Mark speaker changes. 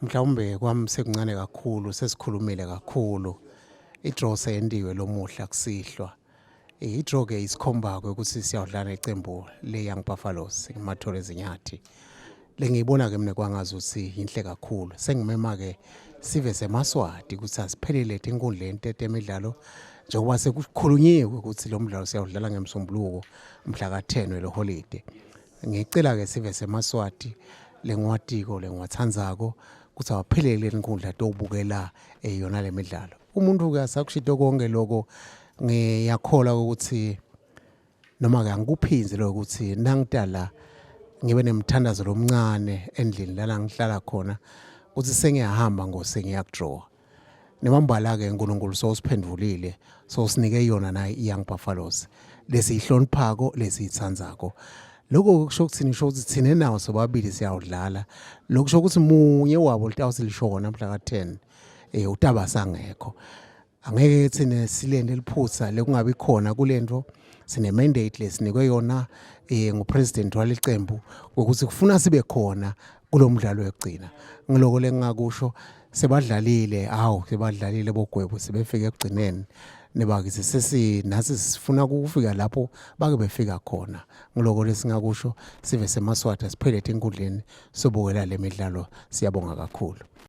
Speaker 1: Mhlawumbe kwami sekuncane kakhulu sesikhulumile kakhulu. I-draw seyendiwe lomuhla kusihlwa. I-draw ke isikhomba-ke ukuthi siyawudlala necembu le-Young Buffaloes iMathole Zinyathi. Lengiyibona-ke mina kwangazuthi yinhle kakhulu. Sengimema-ke sive seMaswati ukuthi asiphelele enkundleni temidlalo njengoba sekukhulunyiwe ukuthi lo mdlalo siyawudlala ngeMsombuluko mhla ka-10 welo holiday. Ngicela-ke sive seMaswati lengwatiko lengwathandzako ukuthi awaphelele inkundla tobukela yona le midlalo. Umuntu-ke asakushito konke lokho ngiyakholwa ukuthi noma-ke angikuphinzi lokho ukuthi nangidala ngibe nemthandazo lomncane endlini lana ngihlala khona ukuthi sengiyahamba ngiyakudraw. Nemambala-ke uNkulunkulu sowusiphendulile sowusinike yona nayo i-Young Buffaloes lesiyihloniphako lesiyithandzako. Lokho kusho ukuthini? Kusho ukuthi thina nawo sobabili siyawudlala. Lokho kusho ukuthi munye wabo litawusilisho namhla ka-10 utaba sangekho. Angeke thina silende eliphutha lekungabi khona kulento. Sine mandate lesinikwe yona ngupresident walicembu ukuthi kufuna sibe khona kulomdlalo wekugcina. Ngiloko lengakusho sebadlalile sebadlalile bogwebo sebefika ekugcineni nebakithi nasi sifuna ukufika lapho bake befika khona. Ngiloko lesingakusho sive seMaswati siphelele enkundleni sobukela le midlalo. Siyabonga kakhulu.